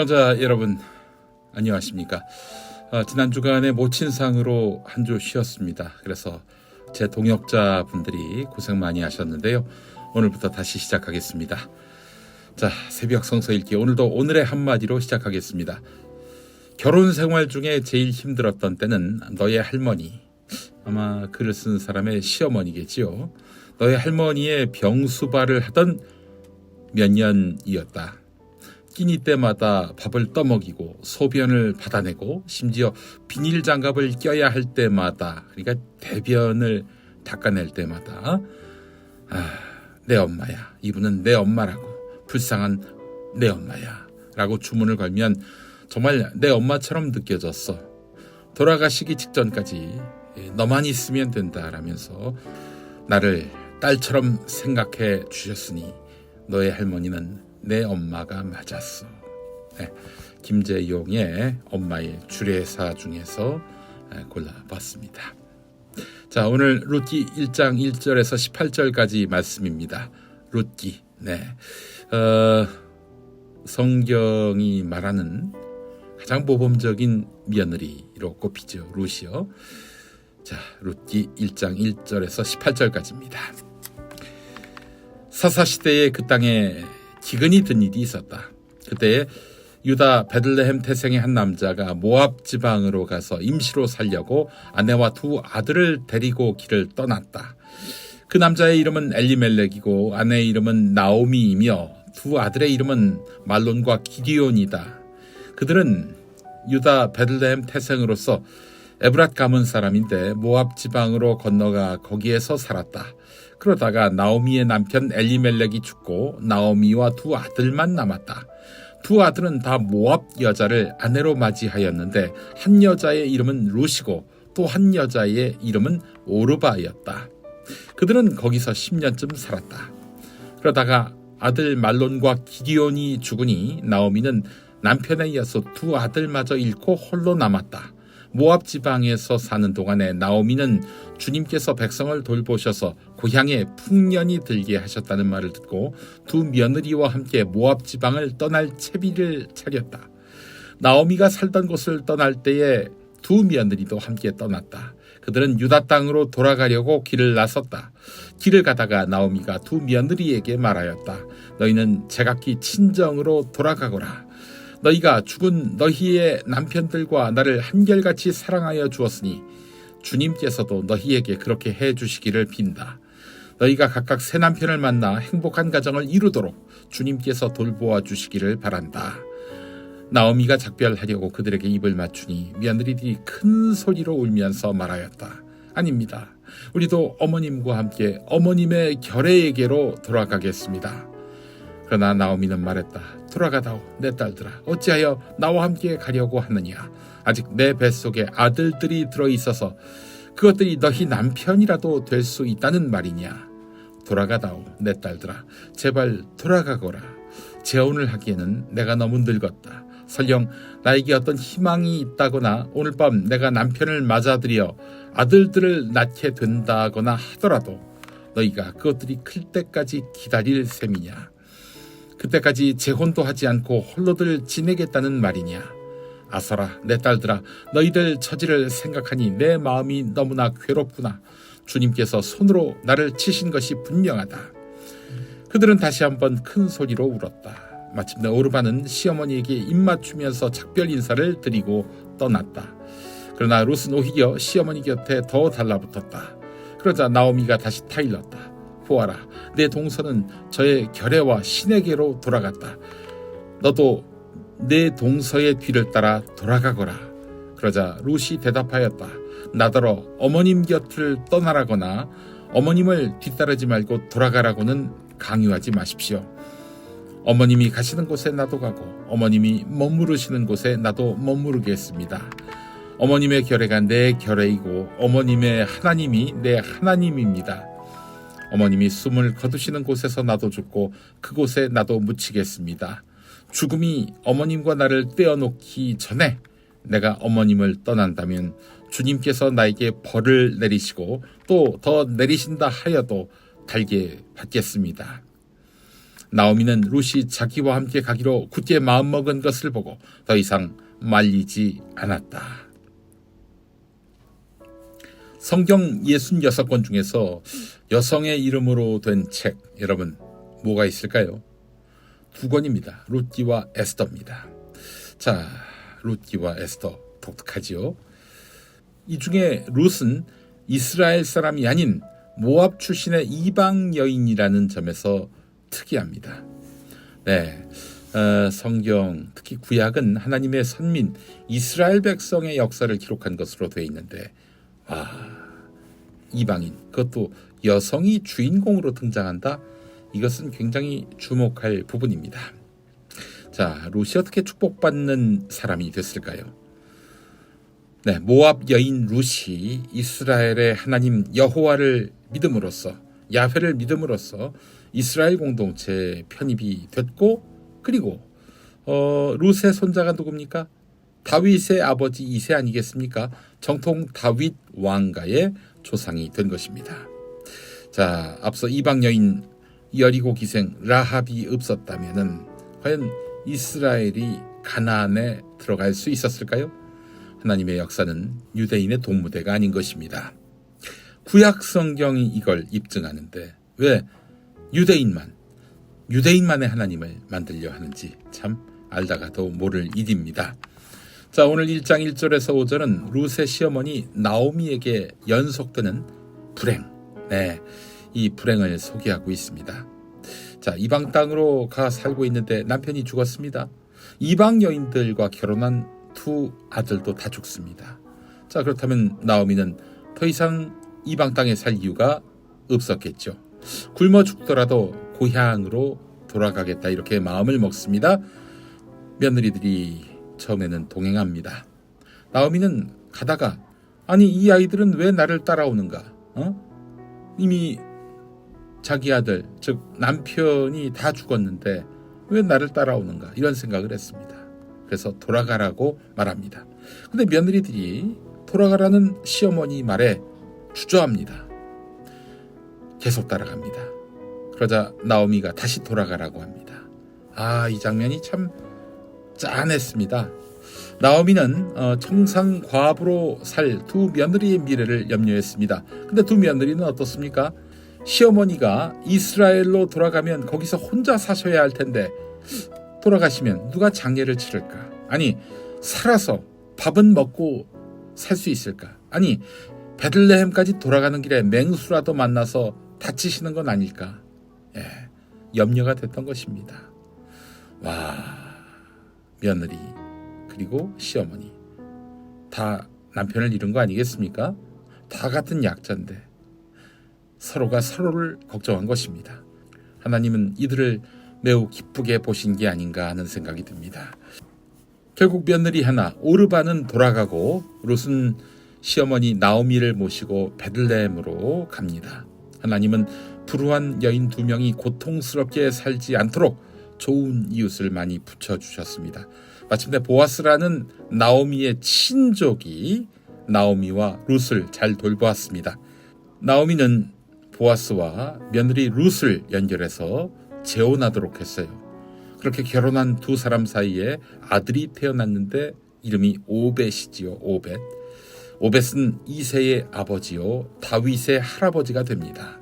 애청자 여러분 안녕하십니까. 지난 주간에 모친상으로 한 주 쉬었습니다. 그래서 제 동역자분들이 고생 많이 하셨는데요. 오늘부터 다시 시작하겠습니다. 자, 새벽 성서 읽기 오늘도 오늘의 한마디로 시작하겠습니다. 결혼 생활 중에 제일 힘들었던 때는 너의 할머니, 아마 글을 쓴 사람의 시어머니겠지요. 너의 할머니의 병수발을 하던 몇 년이었다. 끼니 때마다 밥을 떠먹이고 소변을 받아내고 심지어 비닐 장갑을 껴야 할 때마다, 그러니까 대변을 닦아낼 때마다 내 엄마야, 이분은 내 엄마라고, 불쌍한 내 엄마야 라고 주문을 걸면 정말 내 엄마처럼 느껴졌어. 돌아가시기 직전까지 너만 있으면 된다라면서 나를 딸처럼 생각해 주셨으니 너의 할머니는 내 엄마가 맞았어. 네, 김재용의 엄마의 주례사 중에서 골라봤습니다. 자, 오늘 룻기 1장 1절에서 18절까지 말씀입니다. 룻기. 네, 성경이 말하는 가장 모범적인 며느리로 꼽히죠. 룻이요. 자, 룻기 1장 1절에서 18절까지입니다. 사사시대에 그 땅에 기근이 든 일이 있었다. 그때 유다 베들레헴 태생의 한 남자가 모압 지방으로 가서 임시로 살려고 아내와 두 아들을 데리고 길을 떠났다. 그 남자의 이름은 엘리멜렉이고 아내의 이름은 나오미이며 두 아들의 이름은 말론과 기디온이다. 그들은 유다 베들레헴 태생으로서 에브랏 가문 사람인데 모압 지방으로 건너가 거기에서 살았다. 그러다가 나오미의 남편 엘리멜렉이 죽고 나오미와 두 아들만 남았다. 두 아들은 다 모압 여자를 아내로 맞이하였는데 한 여자의 이름은 룻이고 또 한 여자의 이름은 오르바였다. 그들은 거기서 10년쯤 살았다. 그러다가 아들 말론과 기디온이 죽으니 나오미는 남편에 이어서 두 아들마저 잃고 홀로 남았다. 모압 지방에서 사는 동안에 나오미는 주님께서 백성을 돌보셔서 고향에 풍년이 들게 하셨다는 말을 듣고 두 며느리와 함께 모압 지방을 떠날 채비를 차렸다. 나오미가 살던 곳을 떠날 때에 두 며느리도 함께 떠났다. 그들은 유다 땅으로 돌아가려고 길을 나섰다. 길을 가다가 나오미가 두 며느리에게 말하였다. 너희는 제각기 친정으로 돌아가거라. 너희가 죽은 너희의 남편들과 나를 한결같이 사랑하여 주었으니 주님께서도 너희에게 그렇게 해주시기를 빈다. 너희가 각각 새 남편을 만나 행복한 가정을 이루도록 주님께서 돌보아 주시기를 바란다. 나오미가 작별하려고 그들에게 입을 맞추니 며느리들이 큰 소리로 울면서 말하였다. 아닙니다. 우리도 어머님과 함께 어머님의 결례에게로 돌아가겠습니다. 그러나 나오미는 말했다. 돌아가다오 내 딸들아, 어찌하여 나와 함께 가려고 하느냐. 아직 내 뱃속에 아들들이 들어있어서 그것들이 너희 남편이라도 될 수 있다는 말이냐. 돌아가다오 내 딸들아, 제발 돌아가거라. 재혼을 하기에는 내가 너무 늙었다. 설령 나에게 어떤 희망이 있다거나 오늘 밤 내가 남편을 맞아들여 아들들을 낳게 된다거나 하더라도 너희가 그것들이 클 때까지 기다릴 셈이냐. 그때까지 재혼도 하지 않고 홀로들 지내겠다는 말이냐. 아서라 내 딸들아, 너희들 처지를 생각하니 내 마음이 너무나 괴롭구나. 주님께서 손으로 나를 치신 것이 분명하다. 그들은 다시 한번 큰 소리로 울었다. 마침내 오르바는 시어머니에게 입맞추면서 작별 인사를 드리고 떠났다. 그러나 룻은 오히려 시어머니 곁에 더 달라붙었다. 그러자 나오미가 다시 타일렀다. 보아라, 내 동서는 저의 결례와 신에게로 돌아갔다. 너도 내 동서의 뒤를 따라 돌아가거라. 그러자 룻이 대답하였다. 나더러 어머님 곁을 떠나라거나 어머님을 뒤따르지 말고 돌아가라고는 강요하지 마십시오. 어머님이 가시는 곳에 나도 가고 어머님이 머무르시는 곳에 나도 머무르겠습니다. 어머님의 결례가 내 결례이고 어머님의 하나님이 내 하나님입니다. 어머님이 숨을 거두시는 곳에서 나도 죽고 그곳에 나도 묻히겠습니다. 죽음이 어머님과 나를 떼어놓기 전에 내가 어머님을 떠난다면 주님께서 나에게 벌을 내리시고 또 더 내리신다 하여도 달게 받겠습니다. 나오미는 룻이 자기와 함께 가기로 굳게 마음먹은 것을 보고 더 이상 말리지 않았다. 성경 66권 중에서 여성의 이름으로 된 책, 여러분 뭐가 있을까요? 2권입니다. 룻기와 에스더입니다. 자, 룻기와 에스더 독특하지요. 이 중에 룻은 이스라엘 사람이 아닌 모압 출신의 이방 여인이라는 점에서 특이합니다. 네, 성경, 특히 구약은 하나님의 선민 이스라엘 백성의 역사를 기록한 것으로 되어 있는데, 이방인, 그것도 여성이 주인공으로 등장한다? 이것은 굉장히 주목할 부분입니다. 자, 룻이 어떻게 축복받는 사람이 됐을까요? 네, 모압 여인 룻이 이스라엘의 하나님 여호와를 믿음으로써, 야훼를 믿음으로써 이스라엘 공동체에 편입이 됐고, 그리고 룻의 손자가 누굽니까? 다윗의 아버지 이세 아니겠습니까? 정통 다윗 왕가의 조상이 된 것입니다. 자, 앞서 이방 여인 여리고 기생 라합이 없었다면은 과연 이스라엘이 가나안에 들어갈 수 있었을까요? 하나님의 역사는 유대인의 동무대가 아닌 것입니다. 구약 성경이 이걸 입증하는데 왜 유대인만의 하나님을 만들려 하는지 참 알다가도 모를 일입니다. 자, 오늘 1장 1절에서 5절은 룻의 시어머니 나오미에게 연속되는 불행, 이 불행을 소개하고 있습니다. 자, 이방 땅으로 가 살고 있는데 남편이 죽었습니다. 이방 여인들과 결혼한 2 아들도 다 죽습니다. 자, 그렇다면 나오미는 더 이상 이방 땅에 살 이유가 없었겠죠. 굶어 죽더라도 고향으로 돌아가겠다, 이렇게 마음을 먹습니다. 며느리들이 처음에는 동행합니다. 나오미는 가다가 아니 이 아이들은 왜 나를 따라오는가? 이미 자기 아들, 즉 남편이 다 죽었는데 왜 나를 따라오는가? 이런 생각을 했습니다. 그래서 돌아가라고 말합니다. 근데 며느리들이 돌아가라는 시어머니 말에 주저합니다. 계속 따라갑니다. 그러자 나오미가 다시 돌아가라고 합니다. 이 장면이 참 짠했습니다. 나오미는 청상 과부로 살 2 며느리의 미래를 염려했습니다. 근데 2 며느리는 어떻습니까? 시어머니가 이스라엘로 돌아가면 거기서 혼자 사셔야 할 텐데 돌아가시면 누가 장례를 치를까? 아니, 살아서 밥은 먹고 살 수 있을까? 아니, 베들레헴까지 돌아가는 길에 맹수라도 만나서 다치시는 건 아닐까? 염려가 됐던 것입니다. 며느리 그리고 시어머니 다 남편을 잃은 거 아니겠습니까? 다 같은 약자인데 서로가 서로를 걱정한 것입니다. 하나님은 이들을 매우 기쁘게 보신 게 아닌가 하는 생각이 듭니다. 결국 며느리 하나 오르바는 돌아가고 룻은 시어머니 나오미를 모시고 베들레헴으로 갑니다. 하나님은 불우한 여인 2명이 고통스럽게 살지 않도록 좋은 이웃을 많이 붙여주셨습니다. 마침내 보아스라는 나오미의 친족이 나오미와 룻을 잘 돌보았습니다. 나오미는 보아스와 며느리 룻을 연결해서 재혼하도록 했어요. 그렇게 결혼한 2 사람 사이에 아들이 태어났는데 이름이 오벳이지요. 오벳은 이새의 아버지요 다윗의 할아버지가 됩니다.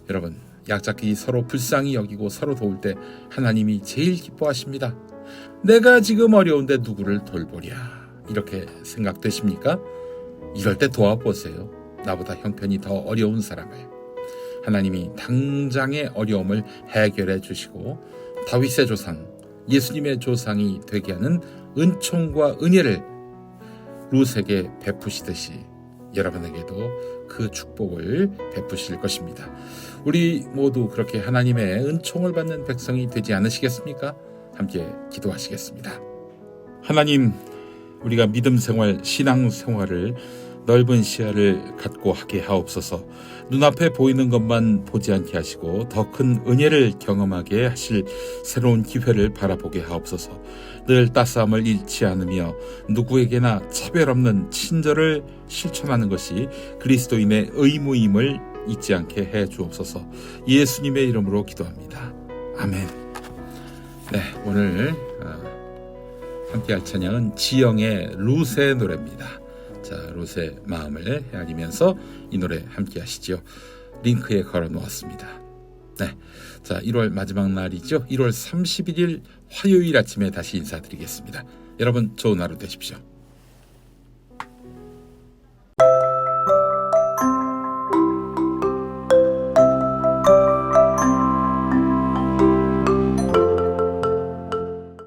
여러분, 약자끼리 서로 불쌍히 여기고 서로 도울 때 하나님이 제일 기뻐하십니다. 내가 지금 어려운데 누구를 돌보랴, 이렇게 생각되십니까? 이럴 때 도와보세요. 나보다 형편이 더 어려운 사람을. 하나님이 당장의 어려움을 해결해 주시고 다윗의 조상, 예수님의 조상이 되게 하는 은총과 은혜를 룻에게 베푸시듯이 여러분에게도 그 축복을 베푸실 것입니다. 우리 모두 그렇게 하나님의 은총을 받는 백성이 되지 않으시겠습니까? 함께 기도하시겠습니다. 하나님, 우리가 믿음 생활, 신앙 생활을 넓은 시야를 갖고 하게 하옵소서. 눈앞에 보이는 것만 보지 않게 하시고 더 큰 은혜를 경험하게 하실 새로운 기회를 바라보게 하옵소서. 늘 따스함을 잃지 않으며 누구에게나 차별 없는 친절을 실천하는 것이 그리스도인의 의무임을 잊지 않게 해 주옵소서. 예수님의 이름으로 기도합니다. 아멘. 네, 오늘 함께할 찬양은 지영의 룻의 노래입니다. 자, 룻의 마음을 헤아리면서 이 노래 함께하시죠. 링크에 걸어놓았습니다. 네, 자, 1월 마지막 날이죠. 1월 31일 화요일 아침에 다시 인사드리겠습니다. 여러분 좋은 하루 되십시오.